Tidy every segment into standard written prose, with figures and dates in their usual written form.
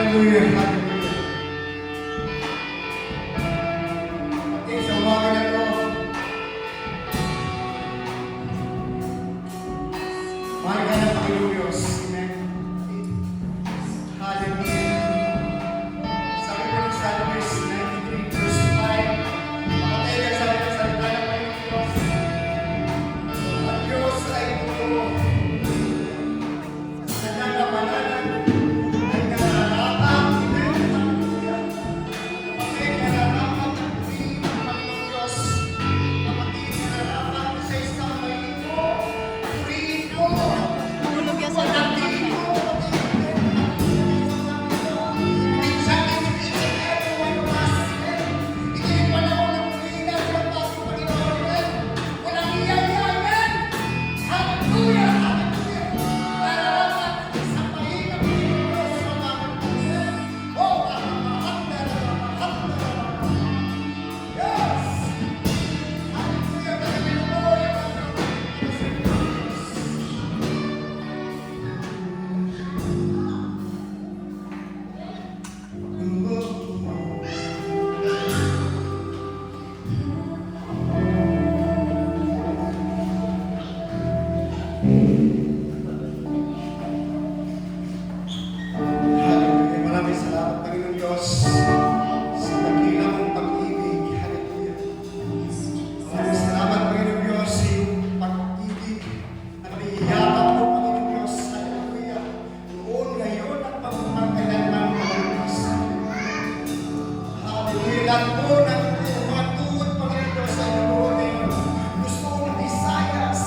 Hallelujah, hallelujah. Okay, sa umaga na to, mahal ka ng Panginoong Diyos. Amen. Hallelujah. Sabi ko ng Psalms 93 verse 5, makatay ka sa salita ng Panginoong Diyos. Ang Diyos ay ito, sa nangapalanan, ay nararatang, hallelujah. Kapatid, nararatang ang pili ng Panginoong Diyos. Kapatid, nararatang sa isang malito, purito, Tulog yan sa walang loob. dito, minsan every one of us, ito yung panahon ng pulina sa pagpasok ng Panginoon. Walang iyayayan. Hallelujah, hallelujah. Nararatang sa pahinga ng Panginoon sa mga kapatid. Oh, yes. Hallelujah, hallelujah. Hallelujah. Maraming salamat, Panginoon Diyos, sa dakila mong pag-ibig. Hallelujah. Maraming salamat, Panginoon Diyos, sa iyong pag-ibig na naiyakap mo, Panginoon Diyos. Hallelujah. Noon, ngayon, at magpapagkailanman, Panginoon Diyos. Hallelujah. Lahat po ng mga tuwod, Panginoon Diyos, sa iyong ngayon. Luzon, Visayas,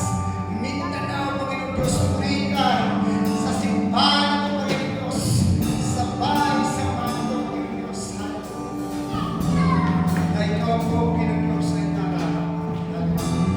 Mindanao, Panginoon Diyos, Burican, sa simbahan mo, Panginoon Diyos, sa bahay, sa mga ito, Panginoon Diyos. Hallelujah. Na ikaw po, Panginoon Diyos, ay nararapat. Hallelujah.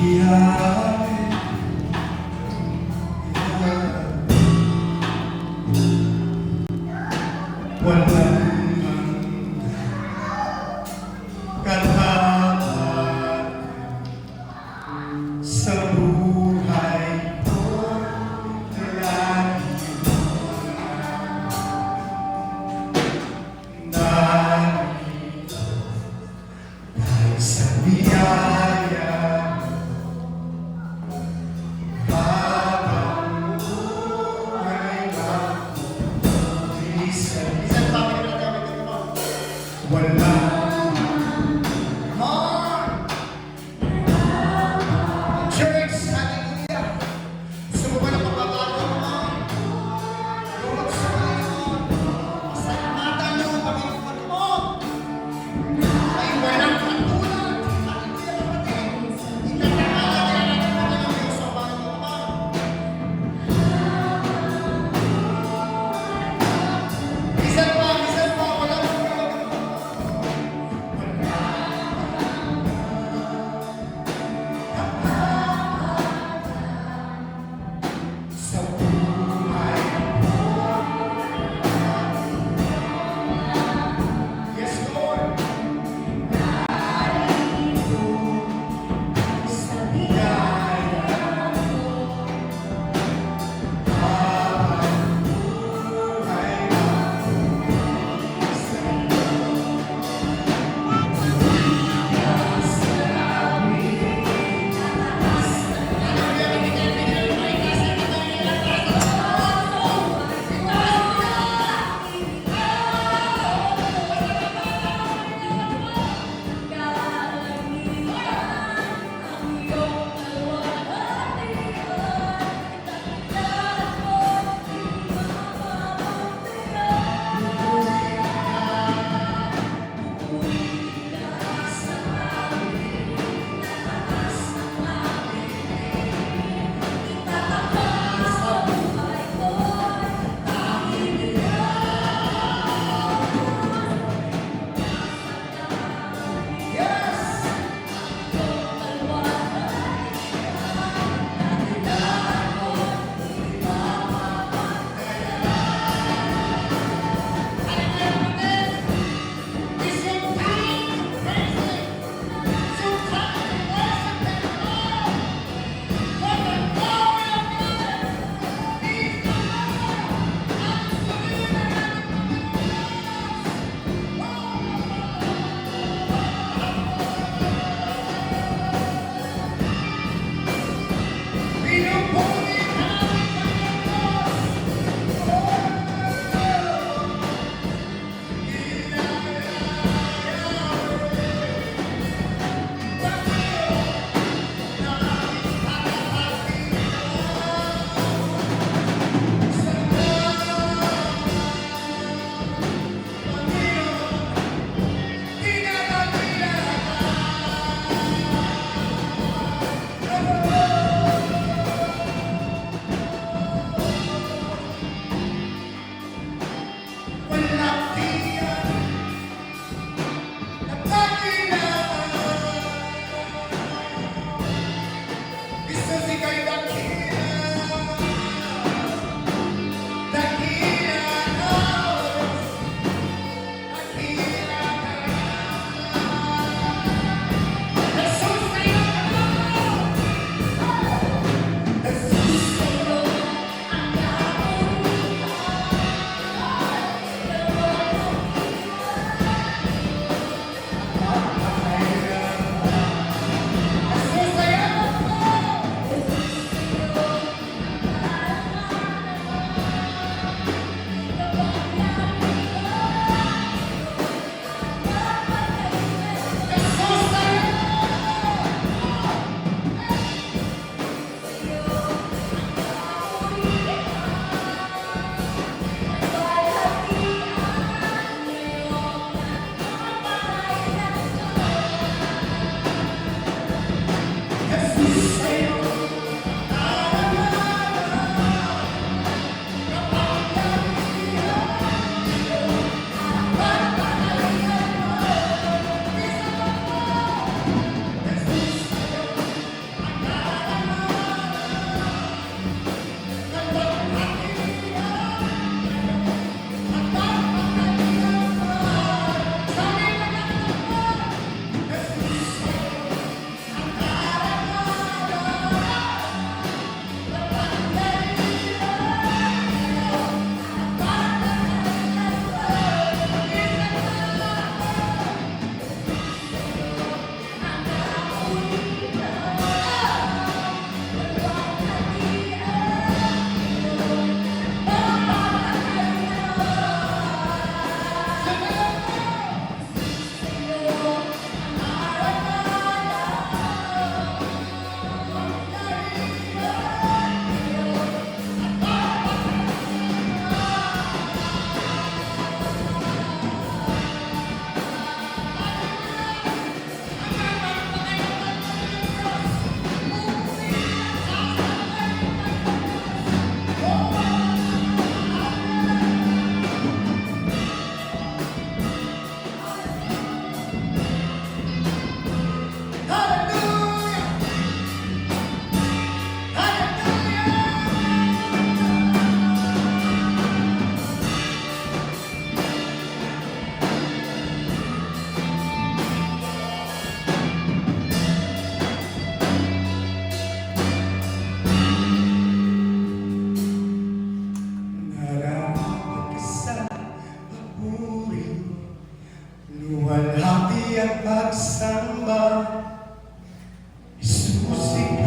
iyakin. Walang katapat sa buhay ko na lagi narito dahil sa biyaya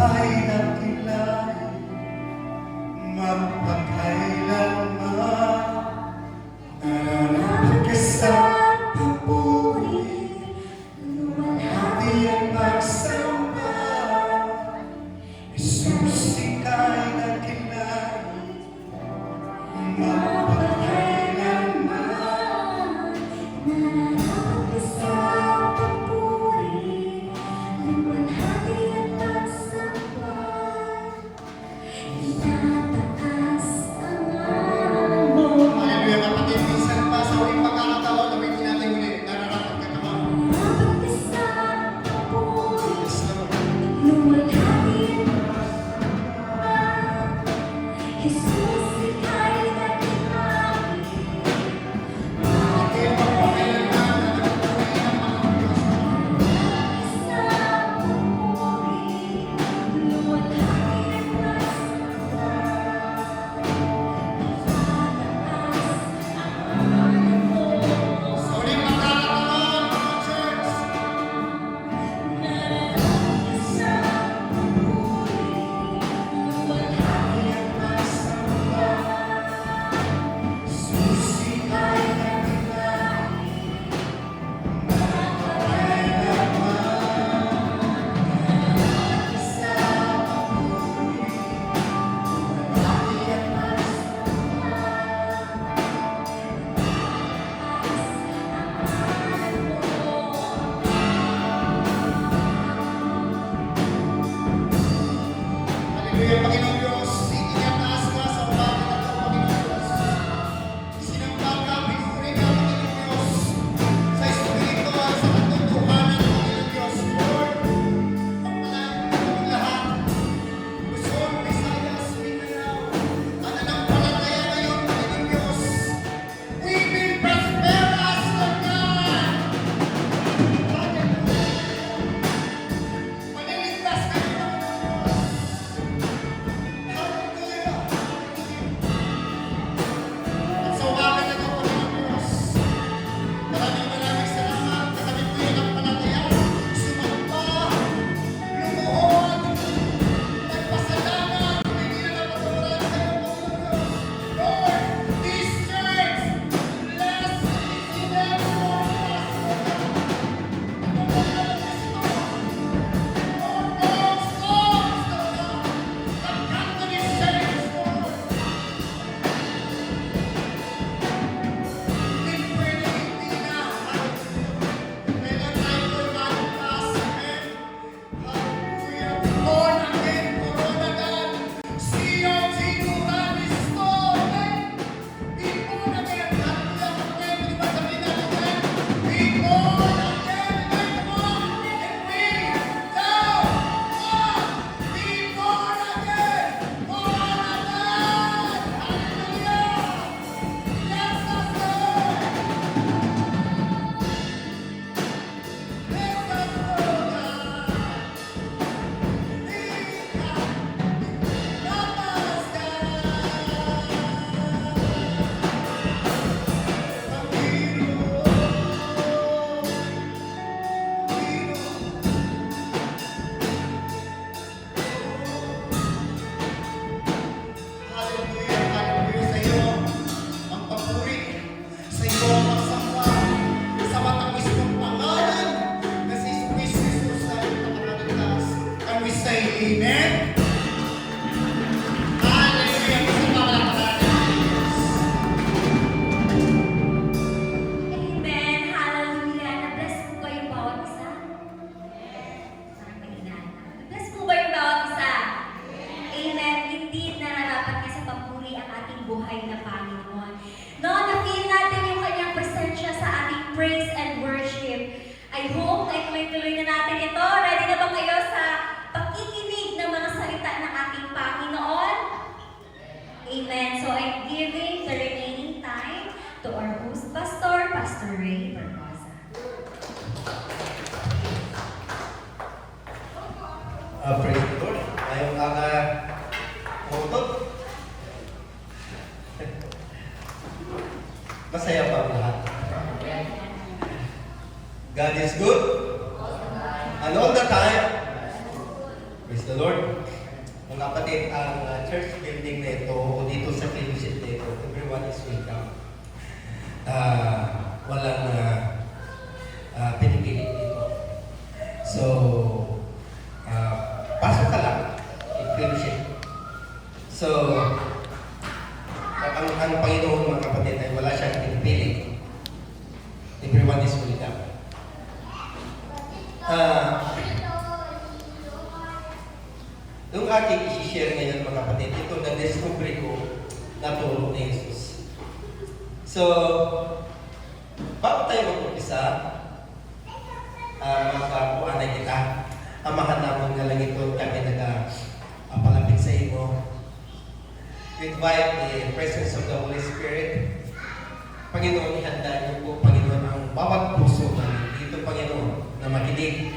ika'y nakilay, mapakailanman. Nararapat ka sa papuri, luwalhati ang pagsamba. Jesus, ika'y nakilay, mapakailanman. Nararapat ka sa papuri, luwalhati ang pagsamba. Itataas ang ngalan mo. Hallelujah, kapatid, minsan pa sa uling pagkakataon, gamitin natin ulit. Nararapat ka naman. Nararapat ka sa papuri, Yes, Lord. luwalhati ang pagsamba. Jesus, ika'y nakilay, Ika'y mapakailanman na nagpupuri ng mga Diyos. sa papuri, luwalhati ang pagsamba. Itataas ang ngalan mo. Sa uling pagkakataon, mga church, Nararapat ka sa papuri, luwalhati ang pagsamba. Jesus, ika'y nakilay, Hallelujah, Panginoon Diyos. Itinataas ka sa umaga na ito, Panginoon Diyos. Isinambal ka, pinuri ka, Panginoon Diyos. Sa Espiritu at sa katotohanan, Panginoon Diyos. Lord, pagpalain mo ang lahat. Luzon, Visayas, Mindanao. Pananampalataya ngayon, Panginoon Diyos. We will prosper as Lord God. Hallelujah. Maniligtas ka, Panginoon Diyos. Hallelujah! At sa umaga na ito, Panginoon Diyos, maraming salamat. Kami po yung nagpalataya, sumamba, lumuhod, nagpasalamat, hindi na napatulan sa iyo, Panginoon Diyos. Lord, this church, bless each and every one of us, Lord God. Lord, those souls, Lord God, that come to this church, Lord. We pray na hindi na, kailan tayo po'y maligtas, amen. Hallelujah. Born again, born again. COG Moralisto, amen. Be born again. Hallelujah. Amen. Di ba sabihin natin, amen? Be born again, amen. Come on. And we down. One. Be born again. Born again. Hallelujah. Bless us, Lord. Bless us, Lord God. Hallelujah, hallelujah sa iyo ang papuri, sa iyo ang pagsamba, sa matamis kong pangalan na si Jesus na ipapakaligtas. Can we say amen? Hallelujah! Isa pa palakpakan natin. Amen. Hallelujah. Na-bless po ba yung bawat isa? Parang pahinaan. Na-bless po ba yung bawat isa? Amen. Indeed, nararapat niya sa papuri ang ating buhay na Panginoon. No, na-feel natin yung kanyang presensya sa ating praise and worship. I hope na ituloy-tuloy na natin ito. Ready na ba kayo sa pakikinig ng mga salita ng ating Panginoon? Amen. So I'm giving the remaining time to our host pastor, Pastor Ray Barbosa. Praise the Lord. Ngayong utot. Masaya pa ang lahat. God is good. And all the time. Praise the Lord. Lord. Mga kapatid, ang church building na ito o dito sa fellowship na ito, everyone is welcome. Walang pinipili dito. So, pasok ka lang in fellowship. So, ang Panginoon mga kapatid ay wala siyang pinipili. Everyone is welcome. Yung aking isi-share ngayon mga kapatid, ito na-discover ko na turo ni Jesus. So, bago tayo mag-umpisa, magkakuanay kita, amahan naman nga lang ito kami nag-palapit sa iyo. We invite the presence of the Holy Spirit. Panginoon, ihanda niyo po, Panginoon, ang bawat puso namin dito, Panginoon, na makinig.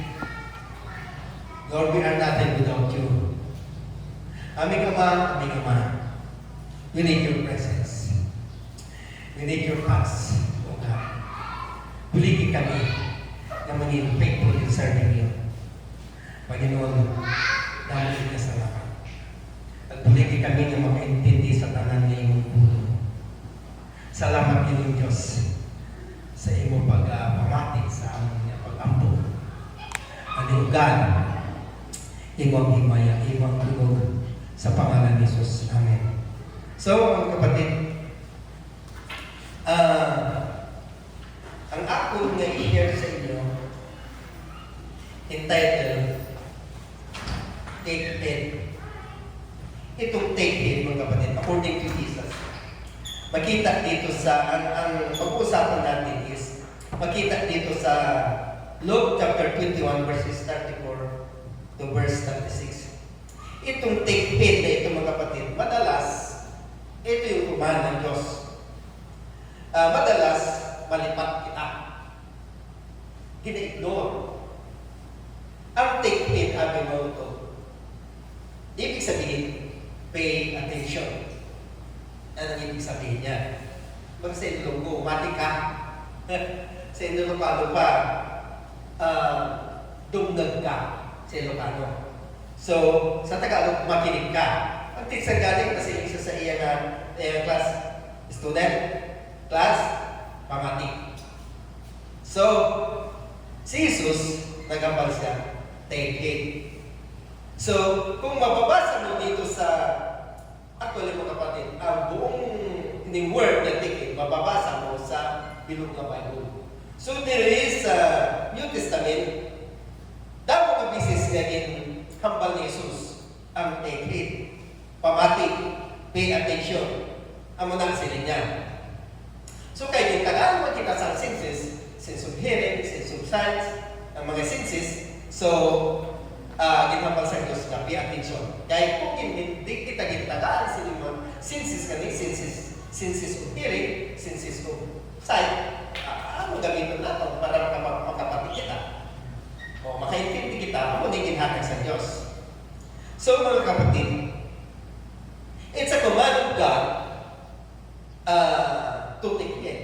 Lord, we are nothing without you. Aming Ama, we need your presence. We need your touch, O God. Buligin kami na maging faithful in serving you. Panginoon, dahil ka sa lahat. At buligin kami na makaintindi sa tanan na iyong puno. Salamat inyong Diyos sa iyong pag-pamati sa aming pag-ampo. Ano God, iyong himaya, iyong tulog sa pangalan ni Jesus. Amen. So, mga kapatid, ang ako na i-share sa inyo, entitled, Take Heed. Itong take heed, mga kapatid, according to Jesus, makita dito sa, ang pag-uusapan natin is, makita dito sa Luke chapter 21, verses 34 to verse 36. Itong take heed na ito mga kapatid, madalas, ito yung kumahan ng Diyos. Madalas, malipat kita. Gina-ignore. Ang take heed, abi mo ito. Ibig sabihin, pay attention. Ano ang ibig sabihin niya? Pag sa Ilonggo, mati ka. Sa Ilocano pa, dumnag ka sa Ilocano. So, sa Tagalog, makinig ka. Ang teacher galing kasi isa sa iya nga class, student, class, pamati. So, si Jesus, nagambal siya, take heed. So, kung mababasa mo dito sa, actually mga kapatid, ang buong word na take heed, mababasa mo sa bilog na Bible. So, there is New Testament, dapat mabisis ngayon, hambal ni Jesus ang take heed, pamati, pay attention, ang mga silin niya. So kaya yung tagaan mo kita sa senses, sense of hearing, sense of sight, ang mga senses, so ginhambal sa Diyos na pay attention. Kaya kung hindi kita gitagaan sila mga senses kani, senses of hearing, senses of sight, ano gamitin natin para makapapit kita? O makaintindi kita, ano din ginhatag sa Diyos. So mga kapatid, it's a command of God to take heed.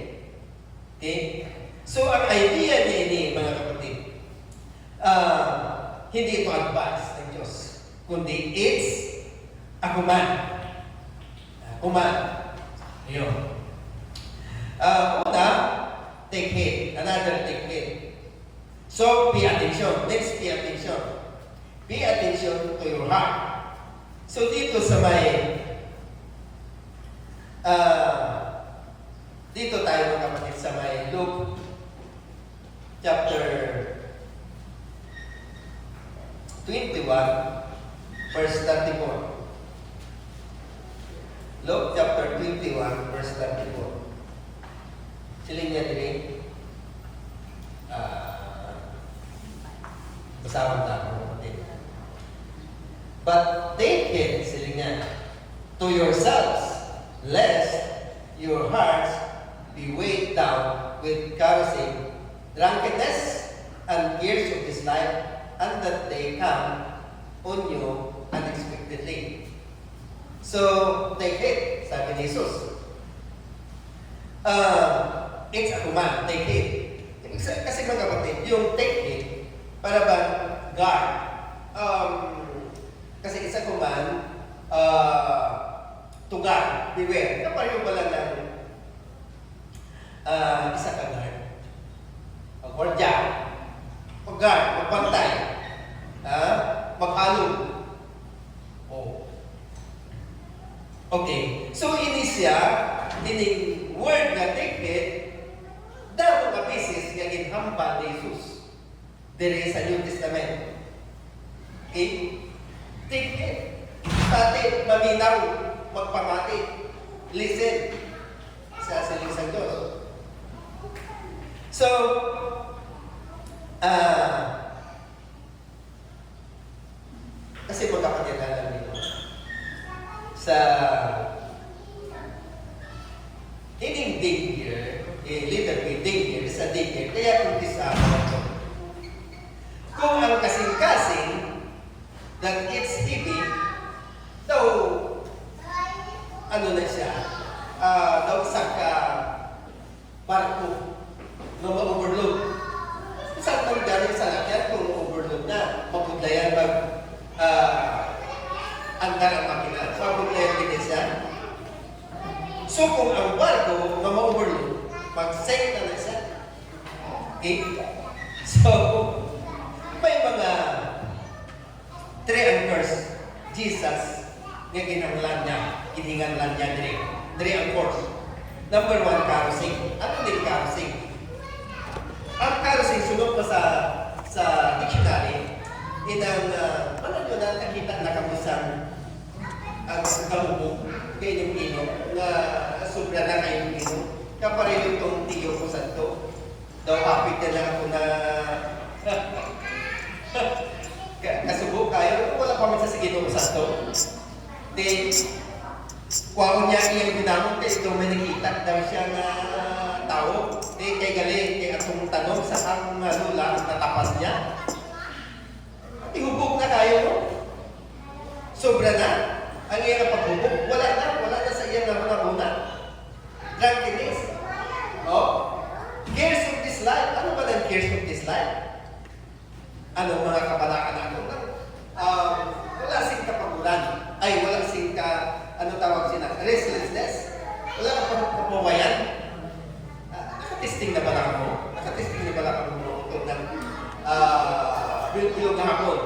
Okay? So ang idea niya ini mga kapatid, hindi ito advice ng Diyos, kundi it's a command. Command. Ayun. Una, take heed. Another, take heed. So, pay attention. Next, pay attention. Pay attention to your heart. So, dito sa may, dito tayo mga kapatid sa may Luke chapter 21, verse 34. Luke chapter 21, verse 34. Siling niya din. Basahan tayo kapatid. But take heed, siling niya, to yourselves, lest your hearts be weighed down with carousing, drunkenness, and cares of this life, and that they come on you unexpectedly. So, take heed, sabi ni Jesus. It's a command, take heed. Kasi mga kapatid, yung take heed, para ba guard? sa isa kuman, tugar, beware. Kapareho pala ng isa ka guard. Guardia, mag-guard, magbantay, maghalong. Oh. Okay. So, ini siya, dining word nga ticket, daw mga pieces nga ginhambal ni Jesus diri sa New Testament. Okay? Ticket. Pati, maminaw, magpamati. Listen sa siling sa Diyos. So, kasi magkapatid na lang dito. Sa hindi danger, little bit danger, sa danger, kaya kung disama ito. Kung ang kasing-kasing that it's heavy, daw, ano na siya, daw sa barko na ma-overload. Saan nang galing sa lakyan kung ma-overload na? Mapudlayan andar ang makina. So, mapudlayan din siya. So, kung ang barko na ma-overload, mag-sink na siya. Okay? So, may mga three anchors Jesus nga ginanglan niya, gininganlan niya dire. Three anchors. Number one, carousing. Ano din carousing? Ang carousing, sunod pa sa dictionary, inang, ano nyo na nakita na kamusan ang kamubog, kayo yung ino, na sobra na kayo yung ino. Kapareho itong tiyo ko sa ito. Daw hapit na lang ako na kasubok kayo, wala pa man sa sige itong sa ito. Then, kuwaon niya iyang ginamon, kaya ito may nakita daw siya na tao. Di kay galing, kay atong tanong sa ang lula, natapas niya. Ihubog na kayo, no? Sobra na. Ang iyang paghubog, wala na sa iyang una-una. Drunkenness. Oh? Cares of this life. Ano ba ang cares of this life? Ano mga kabalaka natin? Wala sing kapagulan. Ay, wala sing ano tawag sila? Restlessness. Wala ka papawayan. Nakatesting na ba lang ako? Nakatesting na ba lang ako ito ng bilog na hapon?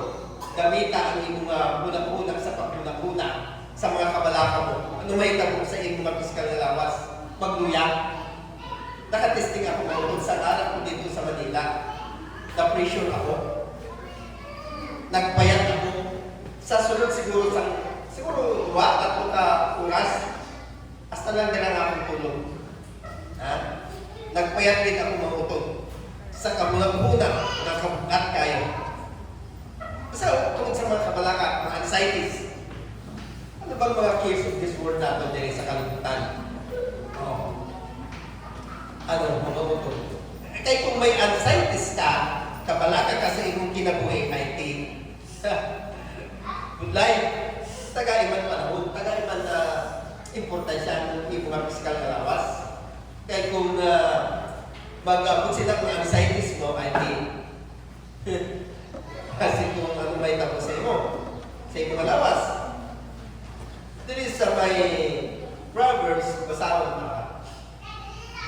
Gamita ang iyong bunang-bunang sa pagpunang-bunang sa mga kabalaka mo. Ano may tabong sa iyong mga piskal na lawas? Magluya. Nakatesting ako ngayon sa araw ko dito sa Manila. Na-pressure ako. Nagbayad ako. Sa sunod siguro 2 at 4 oras, hasta lang din ang akong tulog. Nagpayat din ako mautog sa kabulang-bulang na kabugat kayo. Basta tungkol sa mga kabalaka, mga anxieties. Ano bang mga cares of this world natin din sa kalimutan? Ano, mga utog. Kaya kung may anxieties ka, kabalaka ka sa imong kinabuhi, I think, good life. Taga-iman panahon, taga-iman na importansya ng iyong mga piskal na lawas. Kaya kung mag-abot sila ng anxieties mo, I think, kasi kung ano may tapos sa iyong mga lawas. There is may Proverbs, basahon na.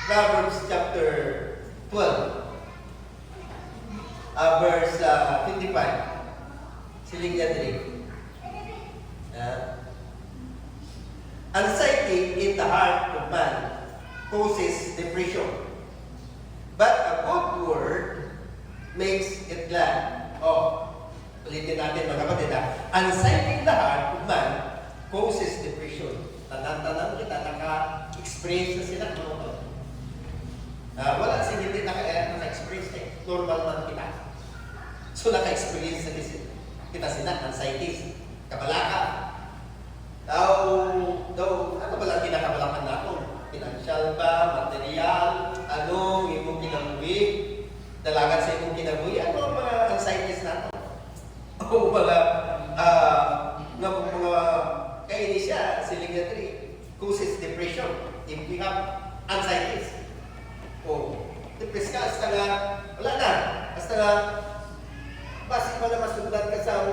Proverbs chapter 12, verse 55. Siling yan rin. Anxiety in the heart of man causes depression. But a good word makes it glad. Ulitin natin mga kapatid. Anxiety in the heart of man causes depression. Tanan-tanan kita, naka-experience na sila. Wala sila hindi naka-experience. Normal man kita. So naka-experience na kita sila, anxieties, kabalaka. Ano ba lang kinakabalakan na ako? Financial ba, material, anong imong kinabuhi, dalagan sa imong kinabuhi, ano ang mga anxieties natin? O mga kaini siya, siligatory, causes depression if we have anxieties. Depressed ka, hasta nga, wala na, hasta nga, basic mo na masundan ka sa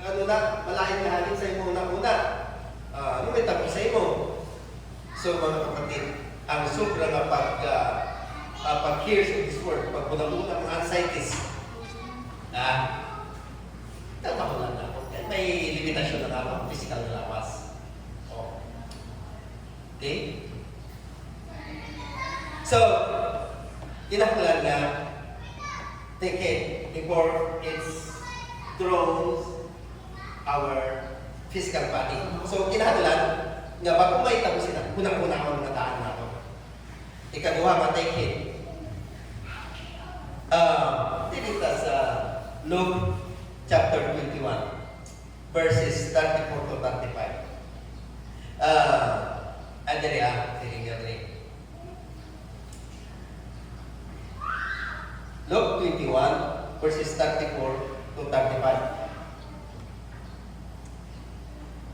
ano na malain nga halin sa imo una-una. Ano may tapos sa imo? So mga kapatid, ang sobra nga pag-hears of this word, pag unang-una mga anxieties, tama ko lang ako. May limitasyon na ako, physical na lawas. Oh. Okay? So, kinahanglan nga, take it before it's throws our physical body. So, kinahanglan nga bago may tapos sila, unang-una ang mga taan na ako. Ikaduha, take it. Dito sa Luke chapter 21, verses 34 to 35. Andali Luke 21, verses 34 to 35.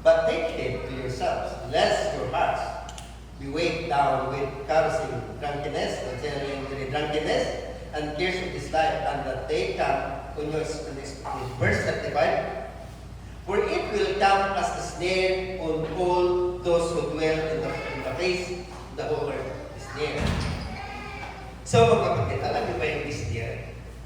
But take heed to yourselves, lest your hearts be weighed down with carousing, drunkenness, and cares of this life, and that they come on your verse 35. For it will come as a snare on all those who dwell in the face, the whole earth is near. So mga kapatid, alam niyo ba yung isda?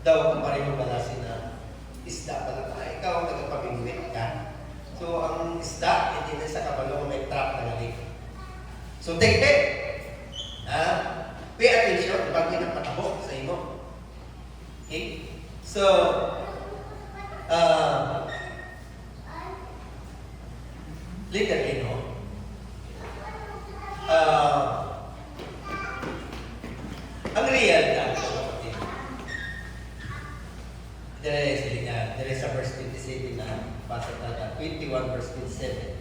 Daw kung pareho pala na isda pala na ikaw nagpapamingwit ka. So ang isda, hindi na sa kabalo may trap na galing. So take it. Pay attention pag pinagpatabok sa imo. Okay? So, literally, no? Ang real na, kapatid. There is a verse 27 na, basa na 21 verse 27.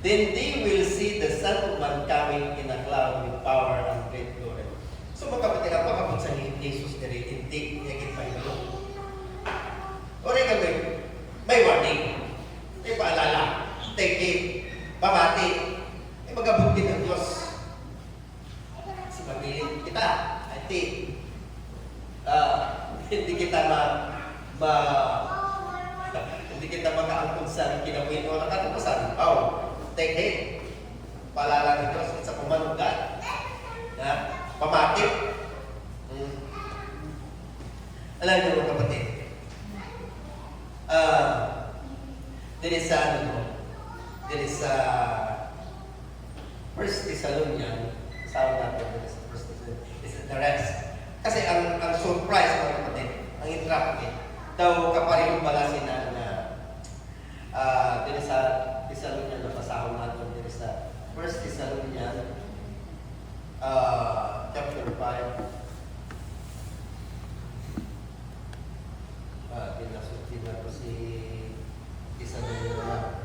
Then they will see the Son of Man coming in a cloud with power and great glory. So mga kapatid, ang pagkabot sa Jesus na rin, hindi niya kitpahilo. O rin kami, may warning, may paalala, take it, pamati, may magabot din ng Diyos. Kasi pagpilin kita, I think, hindi kita hindi kita makaangkod sa kinabuhin o nakatapasan. Take it, paalala ng Diyos, it's a command of God. Pamati. Alam niyo mga kapatid, there is a First Thessalonians, kasama natin, there is a First Thessalonians, is the rest. Kasi ang surprise mga kapatid, ang intrapid, daw kaparehong bala sila na there is a Thessalonians na pasahon natin, there is a First Thessalonians, chapter 5. Pinasutin na po si Thessalonians na.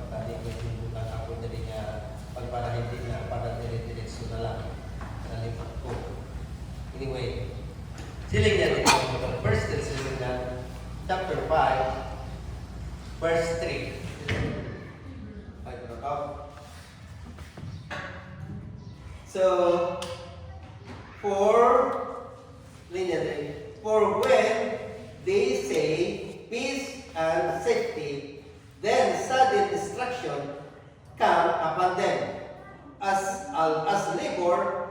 Tadi ko sinubukan ako dari nga pagparahin din na para dire-diretso na lang sa lipat ko. Anyway, siling niya dito ang First Thessalonians chapter 5 verse 3. So, for when they say peace and safety, then sudden destruction come upon them, as labor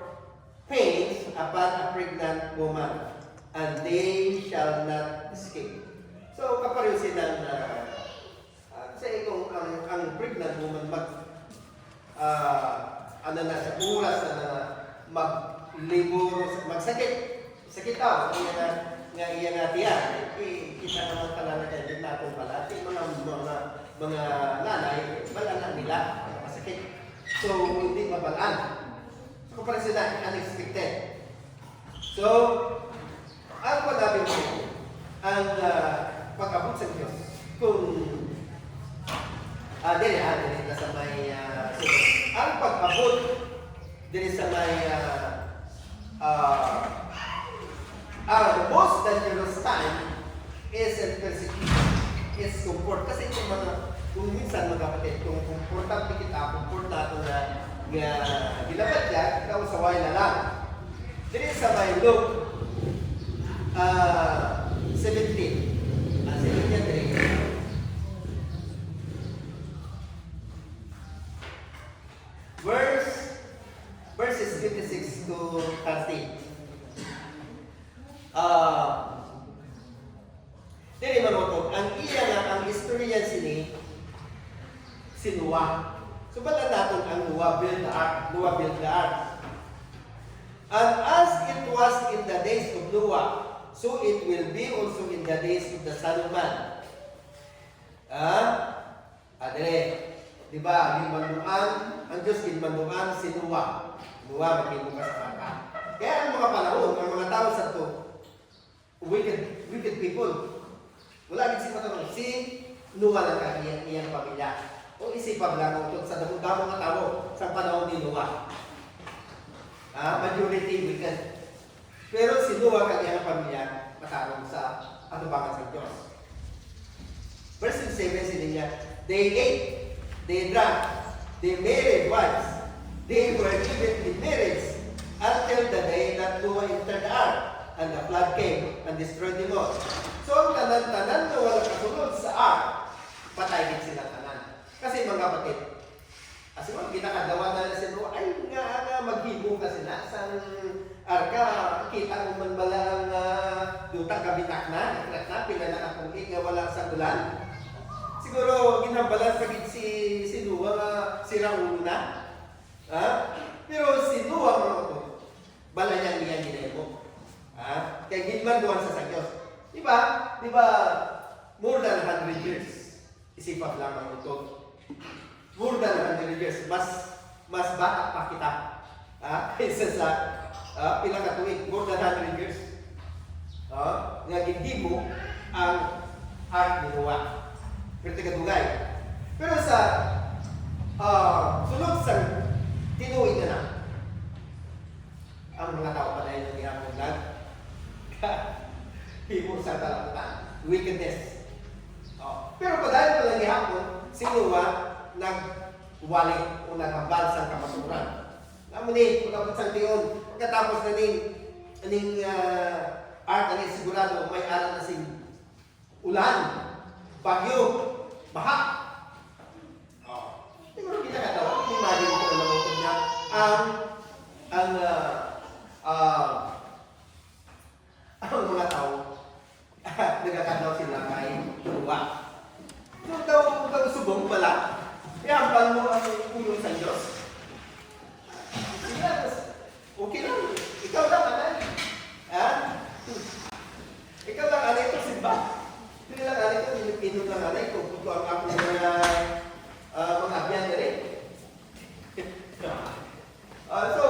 pains upon a pregnant woman, and they shall not escape. So, kapareho silang say kung ang pregnant woman sa oras na maglibor, sakit daw, iya nga tiyan, kita naman pala na din natin pala, at yung mga nanay, balaan nila, masakit. So, hindi mabalaan. So, parang sila, unexpected. So, ang pag-abing ko, ang pag-abot sa Diyos, kung dili sa may ang pag-abot dili sa may the most dangerous time is persecution, is comfort. Kasi kung minsan mga kapatid, kung komportable kita, comfort nato na gilabad yan, ikaw saway na lang. Dili sa may Luke 17. 17 verses 56 to 30. Dili manutog ang iya nga ang istorya sini si Noah. So bala naton ang Noah built the ark, Noah built the ark. And as it was in the days of Noah, so it will be also in the days of the Son of Man. Adre, di ba, ginmanuan, ang Diyos ginmanuan si Noah. Noah maghimukas sa arka. Kaya ang mga panahon, ang mga tao sa to, wicked people. Wala gid si patulong. Si Noah lang iyang pamilya. O isipag lang ito sa damo nga tao sa panahon ni Noah. Majority wicked. Pero si Noah kag iyang pamilya matarong sa atubangan sa Diyos. Verse 7 sininya, they ate, they drank, they married wives, they were given in marriage until the day that Noah entered the ark, and the flood came and destroyed them all. So ang tanan-tanan na wala kasunod sa ark, patay din sila tanan. Kasi mga kapatid, kasi mga ginakagawa na si Noah, ay nga maghimo ka sila sa arka, kita mo man bala ang dutang kabitak na, nakrat na, pinala na kung nga wala sa ulan. Siguro ginambalan pagit si Noah nga sirang una. Pero si Noah mga ito, bala niya niyan ginemo. Kaya ginmanduan sa Diyos. Diba? More than 100 years. Isipag lang ang ito. More than 100 years. Mas bata pa kita. Kaysa sa pinakatuwid. More than 100 years. Nga hindi mo ang ark ni Noah. Pero tigadugay. Pero sa sunod sa tinuwi na ang mga tao pa dahil ng ihapon lang himo sa talaputan. Wickedness. Pero pa dahil pa lang ihapon, si Noah nagwali o naghambal sa kamasuran. Namun pagkapot sa tiyon, pagkatapos na ning ark na sigurado may aral na sing ulan, bagyo, baha. Siguro kita katawa, imagine ko na mga niya ang mga tao nagkakadaw sila kay Noah. Kung daw subong pala, ihambal mo ang ulong sa Diyos. Okay lang, ikaw lang anay. Ikaw lang anay ito simba. Hindi lang anay ito, inom lang anay ito. Kung ang akong mga abyan na rin. So,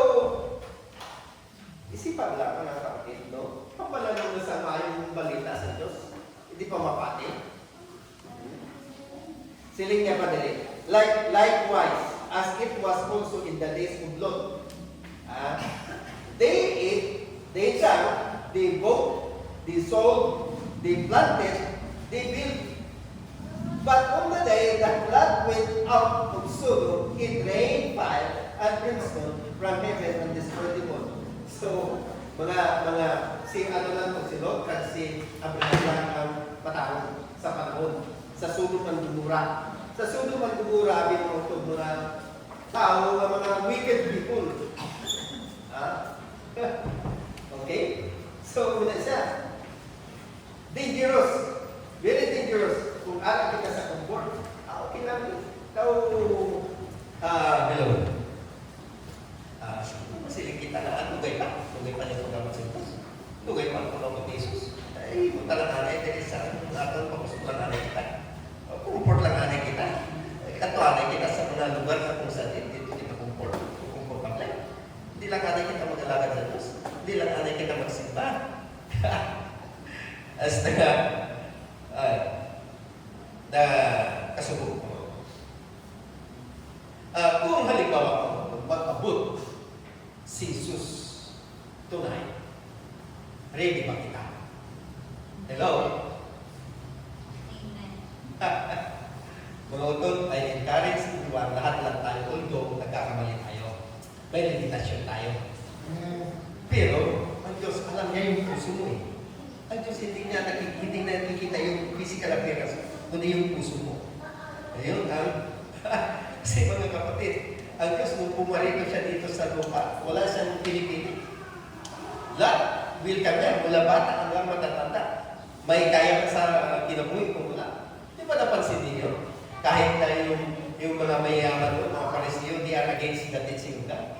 isipan lang mga kapatid, no? Pampalanong na sa mayong balita sa Diyos. Hindi pa mapati. Siling niya pa dali. Likewise, as it was also in the days of Lot. They ate, they drank, they bought, they sold, they planted, they built. But on the day that blood went out of Sodom, it rained fire and brimstone from heaven and destroyed them all. So, si Lot at si Abraham lang ang patawag sa panahon sa Sodom at Gomorrah. Sa Sodom at Gomorrah, mga tao, mga wicked people. Okay? So, una siya. Dangerous. Very dangerous. Kung alam kita sa comfort, okay lang. Hello. Masiling kita na tugay pa. Tugay pa niya pagkamat sa ito. Tugay pa ang pesos. Ay, punta lang nanay. Dahil sa atin, papasok lang nanay kita. Comfort lang nanay kita. Ito nanay kita sa mga lugar na kung saan dito kita comfort. Comfort lang lang. Hindi lang nanay kita mag-alagad sa Diyos. Hindi lang nanay kita magsimba. As na kasubok ko. Kung halimbawa mag-abot si Jesus tunay, ready ba kita? Hello? Amen. Mga utol, I encourage everyone, lahat lang tayo, although nagkakamali tayo. May limitasyon tayo. Pero, puso mo eh. Ang Diyos hindi nakikita yung physical appearance, kundi yung puso mo. Ayun, kasi mga kapatid, ang Diyos nung pumarito siya dito sa lupa, wala siyang pinipili. Lahat, welcome niya, mula bata hanggang matatanda. May kaya ka sa kinabuhi kung wala. Di ba napansin niyo? Kahit na yung mga mayaman mo, mga Parisiyo, they are against the teaching of God.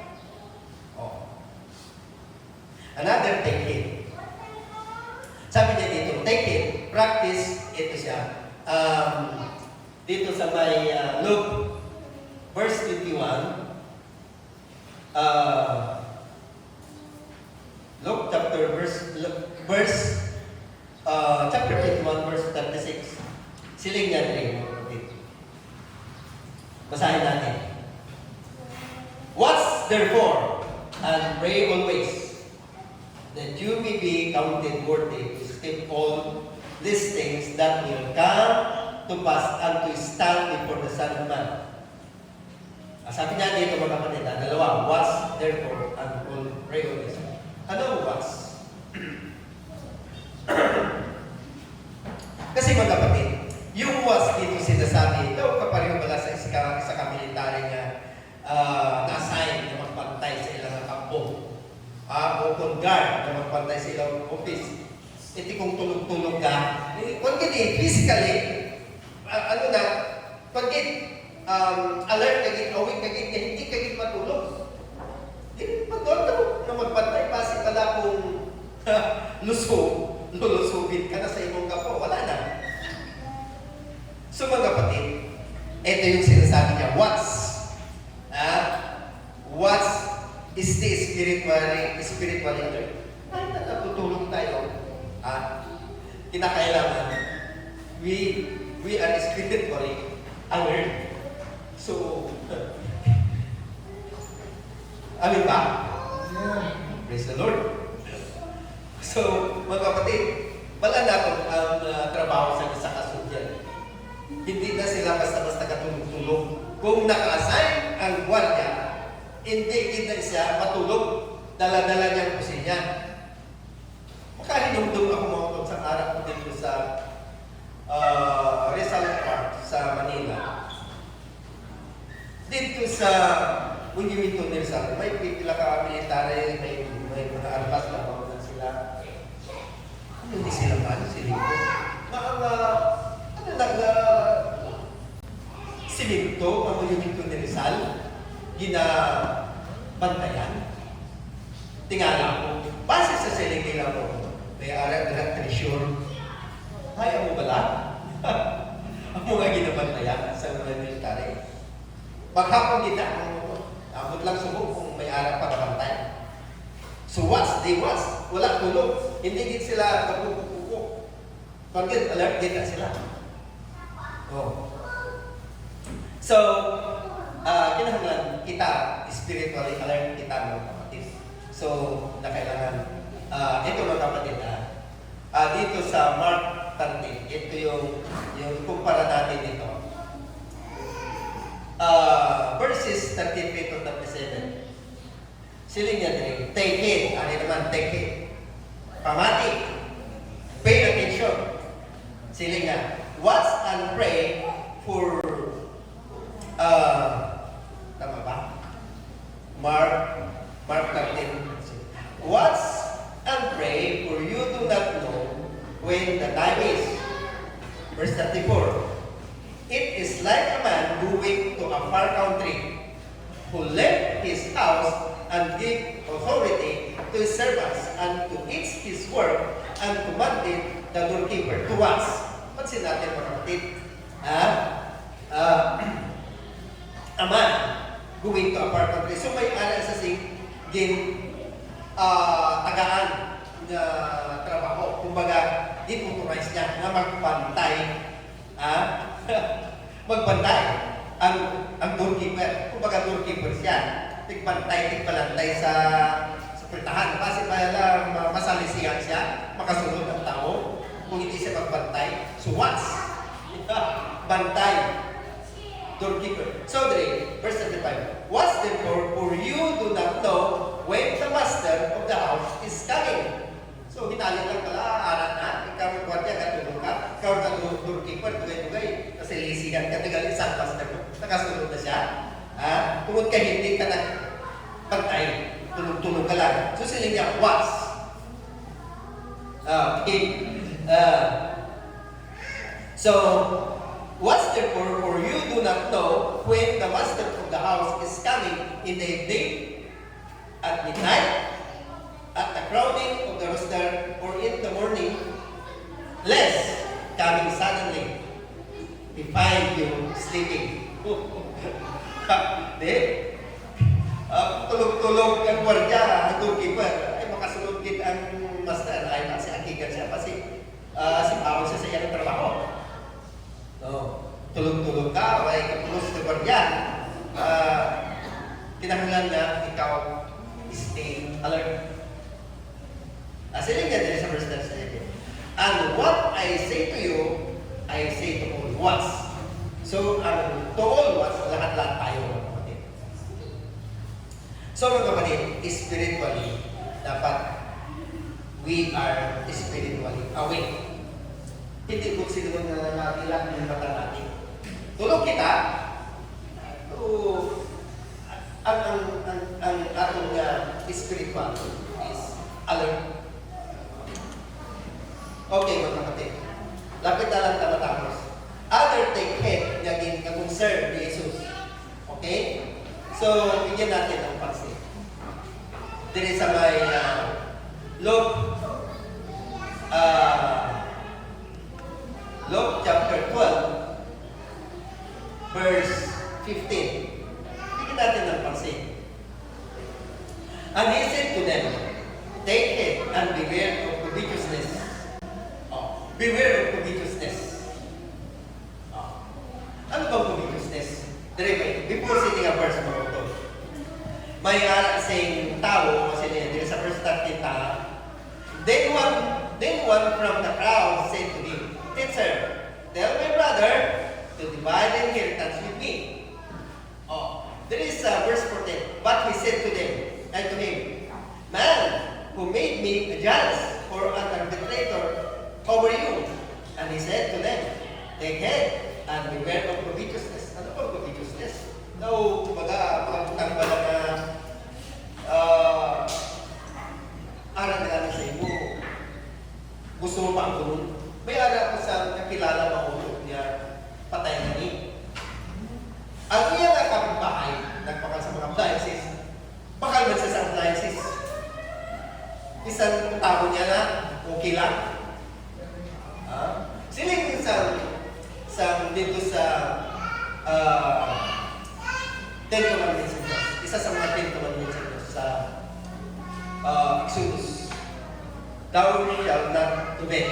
Oh. Another technique. Sabi niya dito, take it, practice, ito siya. Dito sa may Luke, verse 21, Luke chapter chapter 21, verse 36. Siling yan rin. Basahin natin. Watch therefore, and pray always, that you may be counted worthy to escape all these things that will come to pass and to stand before the Son of Man. Sabi niya dito mga kapatid, dalawa, watch therefore, and pray always. Ano watch? Kasi mga kapatid, yung watch dito sinasabi, ito kapareho wala sa kamilitary nga na-assign na magpantay sa ilang kampo. O kung guard na magpantay sa ilang office. Iti kung tulog-tulog ka, kung gini, physically, pag alert kagit, awake kagit, hindi kagit matulog. Hindi pa doon na magpantay, basi pala kung lulusubin ka na sa imong kapo, wala na. So mga kapatid, ito yung sinasabi niya, what's is the spiritually alert? Kahit na natutulog tayo, kinakailangan, we are spiritually alert. So, amin ba? Praise the Lord. So, mga kapatid, wala natin ang trabaho sa isa kasudyan. Hindi na sila basta-basta katulog-tulog. Kung naka-assign ang gwardiya, hindi na siya matulog, dala-dala niya ang kusinya. Makahinumdum ako mga sa araw ko dito sa Rizal Park sa Manila. Dito sa Monument del Rizal, may pipila ka military, may mga armas na mga sila. Hindi sila silito. Silinto, ang Monument del Rizal, ginabantayan. Tingala ko, base sa siling nila mo, may arang treasure. Kaya mo bala? Ang mga ginabantayan sa mga military. Paghapon kita, abot lang subok kung may arang pagkabantay. So they watch, wala tulog. Hindi din sila kapupupupo. Pagkat alert din na sila. Oh. So, kinahanglan kita, spiritually alert kita mga kapatid. So, kailangan, ito mga kapatid, dito sa Mark 13, ito yung kumpara natin dito. Verses 33 to 37. Siling niya din, take it. Ano naman, take it. Pamati. Pay attention. Siling nga, watch and pray for tama ba? Mark 13. Watch and pray, for you do not know when the time is. Verse 34. It is like a man going to a far country, who left his house and gave authority to his servants and to each his work, and commanded the doorkeeper to watch. Pansin natin mga kapatid. A man going to a far country. So may ala sa tagaan na trabaho. Kumbaga, di-authorize niya na magbantay. Magbantay ang doorkeeper. Kumbaga, doorkeeper siya. Tigbantay, tigbalantay sa pritahan. Kasi pala masalisihan siya, makasunod ang tao. Kung hindi siya magbantay. So watch. Bantay. Doorkeeper. So, verse 35. Watch therefore, for you do not know when the master of the house is coming. So, So, hinali lang pala, arat na, ikaw ang kwartya, katulong ka, ikaw ang doorkeeper, dugay-dugay, kasi lisigan ka, tigal isang pastor mo, nakasunod na siya. Kung ka hindi ka na pagtay, tulog-tulog ka lang. So, sila niya, watch. Okay. So, watch therefore, for you do not know when the master of the house is coming in the evening, at midnight, at the crowing of the rooster, or in the morning, lest coming suddenly, he find you sleeping. Di? Tulog-tulog ang gwardiya, ang doorkeeper, ay makasunod din ang master, ay si akigan siya, kasi si Pao siya sa iyang trabaho. No. Tulog-tulog ka, ay kapulos sa gwardiya. Kinahanglan na ikaw stay alert. Sila nga din sa verse 7. And what I say to you, I say to all watch. So, to all watch, lahat-lahat tayo, mga kapatid. So, mga kapatid, spiritually, dapat we are spiritually awake. Hindi po siguro na nakilang ng mata natin. Tulog kita, ang atong spiritual is alert. Okay, mga kapatid. Lapit na lang matapos. Other take head naging concern ni Jesus. Okay? So, bigyan natin ang pansin. Dito sa may Luke chapter 12, verse 15. Bigyan natin ang pansin. And he said to them, take heed and beware of covetousness. Beware of covetousness. Ano bang covetousness? Before sitting a verse mo ito, may saying tao, kasi dito sa verse 13 then one from the crowd said to him, Teacher, tell my brother to divide the inheritance with me. There is verse 14. But he said to him, Man, who made me a judge or an arbitrator over you? And he said to them, take heed and beware of covetousness. Ano ba covetousness? No, kumbaga, pagkutang ba na aral na natin sa imo. Gusto mo pa ang tulong? May aral ko sa nakilala mahulog niya, patay na ni. Ang iyang kapitbahay, nagpakal sa mga appliances, bakal man siya sa appliances. Isang tao niya na, okay lang. Siling dito sa Ten Commandments of God. Isa sa mga Ten Commandments of God sa Exodus. Thou shalt not covet.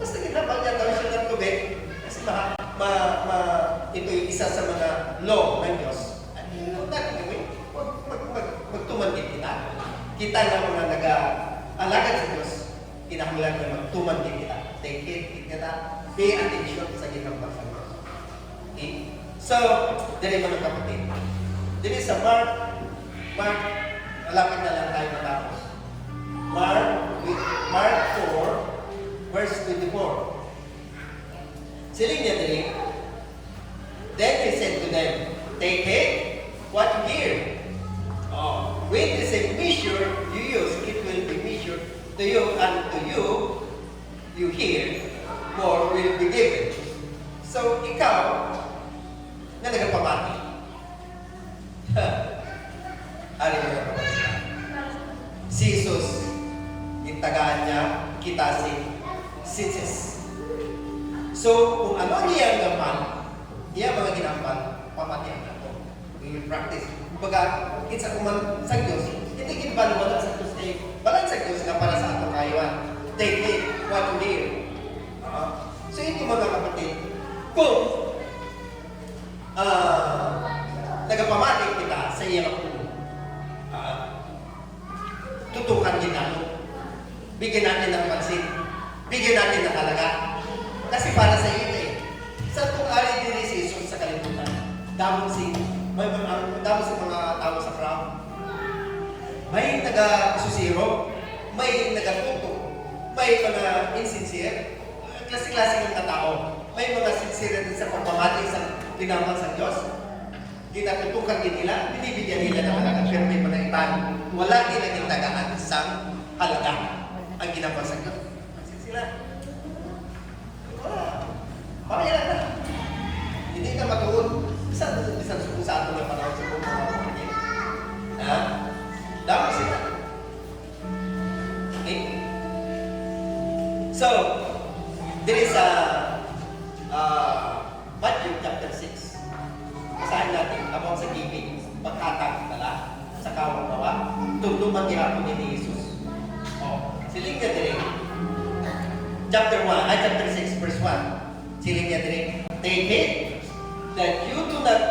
Basta ginabal niya, thou shalt not covet. Kasi ito yung isa sa mga law ng Diyos. Ano natin gawin? Magtumandit kita. Kita na mga nag-alagad sa Diyos, kinahanglan na magtumandit kita. Take it, kita, pay attention sa ginagawa sa Diyos. Okay? So, dali mga kapatid. Dali sa Mark, malapit na lang tayo matapos. Mark 4, verse 24. Siling niya dali, then he said to them, take heed what you hear. With the same measure you use, it will be measured to you, and to you hear, more will be given. So, ikaw, na nagpamati. Ano yung nagpamati? Si Jesus, itagaan niya, kita si sinses. So, kung ano niya ang gaman, niya mga ginampan, pamatihan na ito. We will practice. Kumbaga, kitsa kuman sa Diyos, hindi kinbaluan sa Diyos ay balang sa Diyos na para sa atong kayuan. Take it, what you hear. So, ito mga kapatid, kung nagapamatik kita sa iyang puno, tutukan din natin. Bigyan natin ng pansin. Bigyan natin ng halaga. Kasi para sa iyo eh. Sa kung alin din si Jesus sa kalimutan, damon sa mga tao sa crowd. May taga-susiro, may nagatuto, may mga insincere, klase-klase ng tao. May mga sincere din sa pagmamati sa tinamang sa Diyos. Ginatutukan din nila, binibigyan nila ng halaga, pero may mga iba, wala nilang intagaan isang halaga ang ginagawa sa Diyos. Pansin sila. Wala. Pakayalan na. Hindi ka matuon. Bisan sa ato ng panahon sa buong mga pamilya. Ha? Dapat sila. Okay? So, there is a Matthew chapter 6. Basahin natin about sa giving. Pagkatag pala sa kawang bawa. Tugtuman gihapon ni Jesus. Oh, siling niya din. Chapter 6 verse 1. Siling niya din. Take it that you do not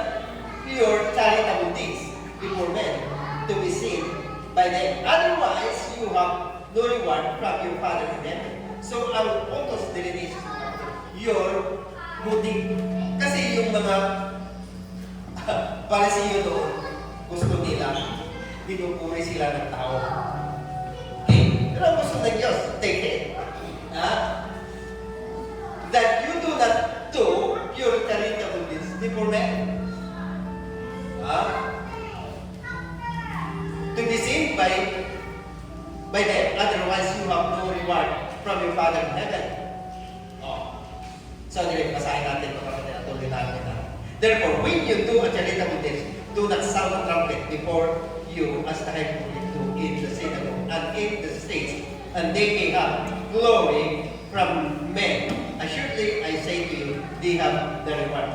your charitable deeds before men to be seen by them. Otherwise, you have no reward from your Father in heaven. So, ang utos din ni Jesus, your motive. Kasi yung mga Parisiyo doon, gusto nila, pinupuri sila ng tao. Okay? Pero ang gusto ng Diyos, take it. That you do not do your charitable deeds before men. To be seen by them, otherwise you have no reward from your Father in heaven. So, basahin natin ito kapatid at tuloy natin na. Therefore, when you do a charitable deeds, do not sound a trumpet before you as the hypocrites do in the synagogue and in the streets, and they may have glory from men. Assuredly, I say to you, they have the reward.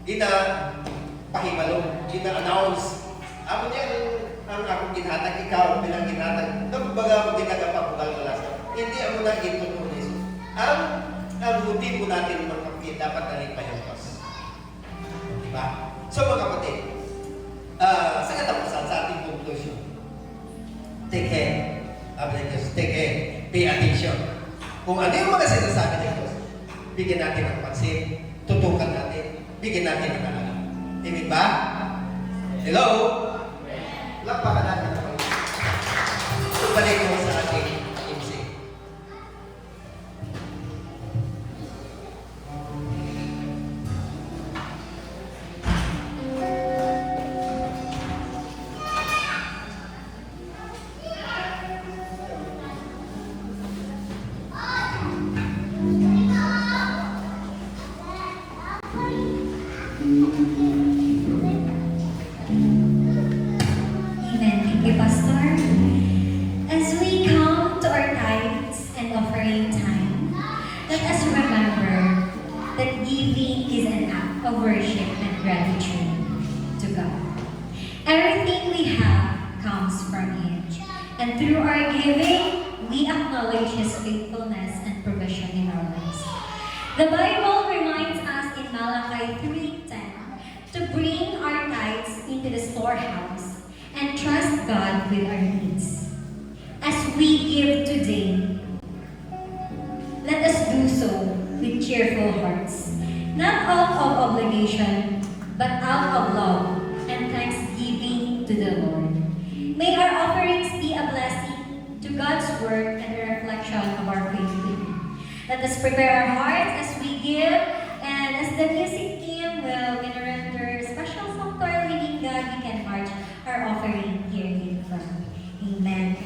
Di na pahimalo, di na announce. Ako niya, ang akong ginhatag, ikaw bilang ginhatag. Nagbaga mo ginagapapugal ka lasa. Hindi ako na ito ng Jesus. Ang motibo natin ng kapatid, dapat narin pa yung Diyos. Diba? So mga kapatid, sa katapusan sa ating conclusion, take care. Abang Diyos, take care. Pay attention. Kung ano yung mga sinasabi ng Diyos, bigyan natin ng pansin, tutukan natin, bigyan natin ng alam. Amen ba? Hello? Lampakan natin ang Panginoon. Balik mo sa ating MC. Amen. Thank you, Pastor. As we come to our tithes and offering time, let us remember that giving is an act of worship and gratitude to God. Everything we have comes from Him. And through our giving, we acknowledge His faithfulness and provision in our lives. The Bible reminds us in Malachi 3:10 to bring our tithes into the storehouse and trust God with our needs. As we give today, let us do so with cheerful hearts, not out of obligation, but out of love and thanksgiving to the Lord. May our offerings be a blessing to God's work and a reflection of our faith in Him. Let us prepare our hearts as we give, and as the music team will render special song to our living God, we can march our offering here in front. Amen.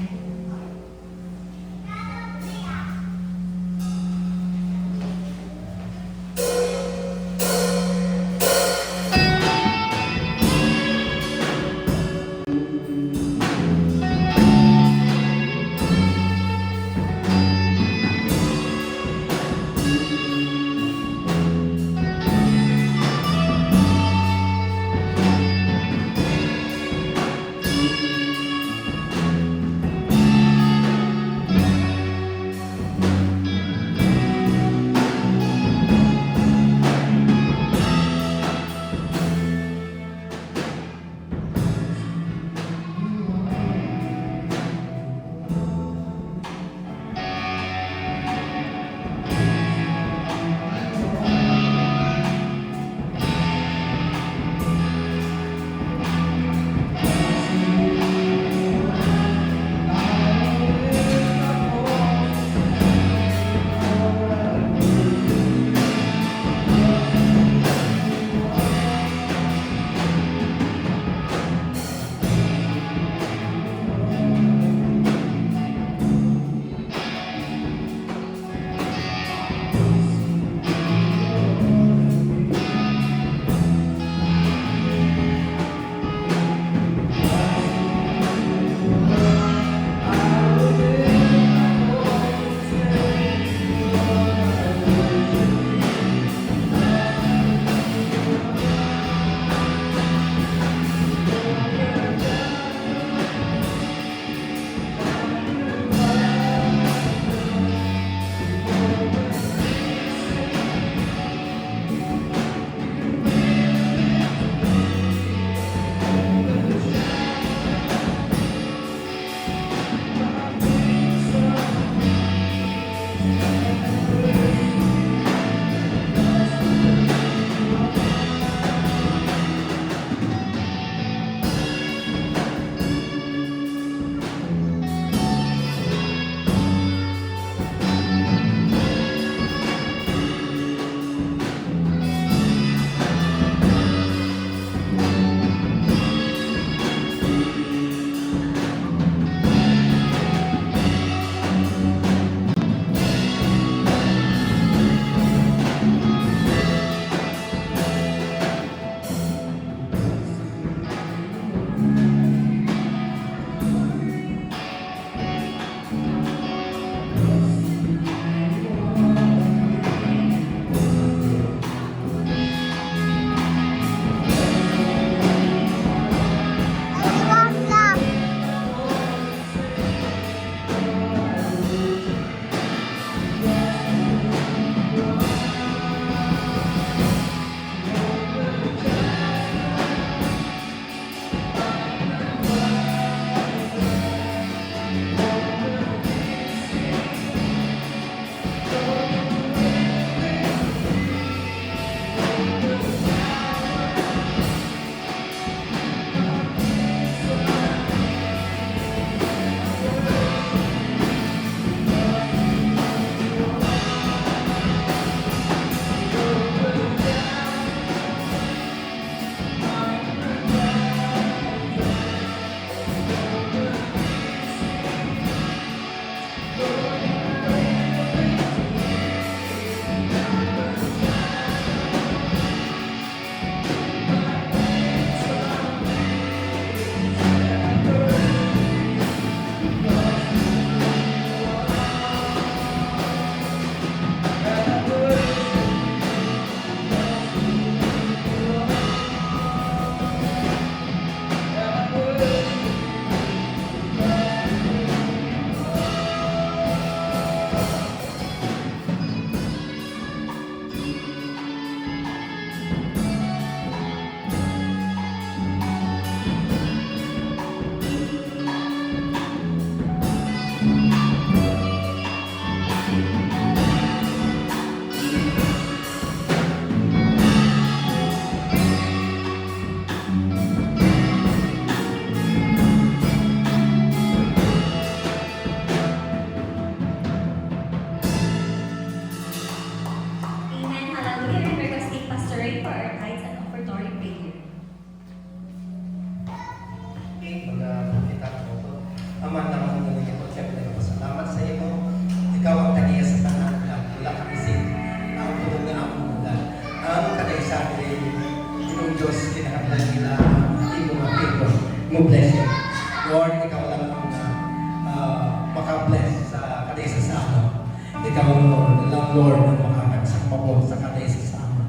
Lord ang makakagsak mabot sa kada isa sa amin.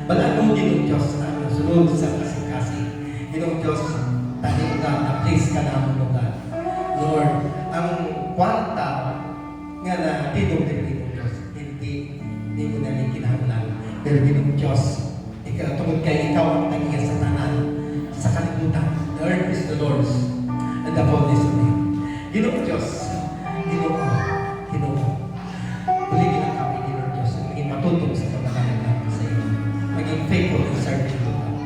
Balaan mo Ginoong Diyos na sunod sa kasing-kasing. Ginoong Diyos, tanim na place ka namin lugar. Lord, ang kwarta nga na tidong din Ginoong Diyos, hindi mo namin kinahanglan. Pero Ginoong Diyos, tungkol kay ikaw ang tagiya sa tanan, sa kalibutan. The earth is the Lord's, and the fullness of it. Ginoong Diyos, Ginoo, huligin ang kami, Ginoong Diyos, maging matutong sa pagkakalit namin sa iyo. Maging faithful in serving you, God.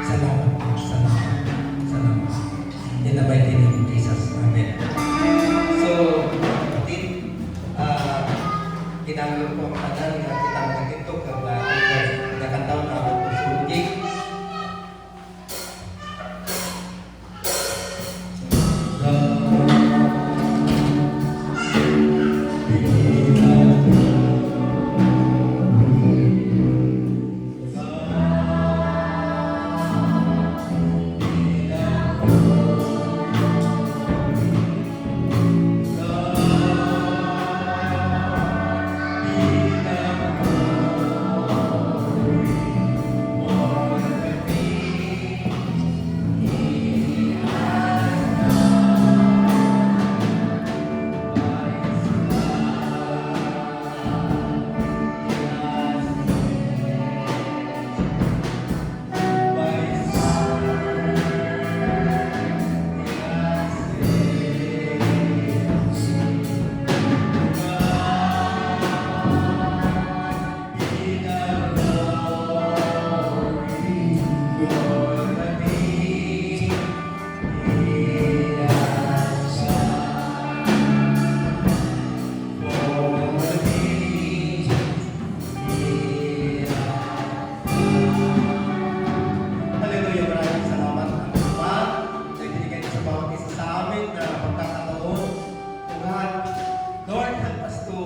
Salamat po, salamat, salamat. In the mighty name of Jesus, Amen. So, kapatid, ginagawa po ang tanan na kita magkito kapag nakantaw na ako po sugi. Hallelujah, maraming salamat. Ama, sa ibinigay niyo sa bawat isa sa amin na pagkakataon. O God, Lord, help us to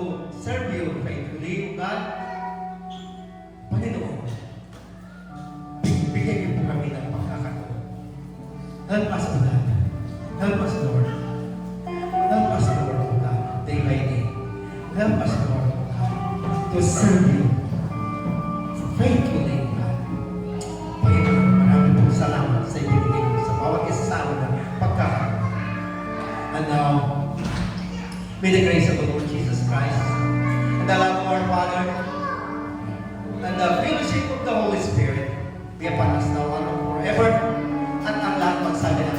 serve you faithfully, O God. Panginoon, bigyan niyo po kami ng pagkakataon. Help us, O God. Help us, Lord. Help us, Lord, O God, day by day. Help us, Lord, O God, to serve you faithfully, O God. Panginoon, maraming pong salamat sa ibinigay mo sa bawat isa sa amin ng pagkakataon. And now, may the grace of the Lord Jesus Christ, and the love of our Father, and the fellowship of the Holy Spirit be upon us now and forever. At ang lahat magsabi ng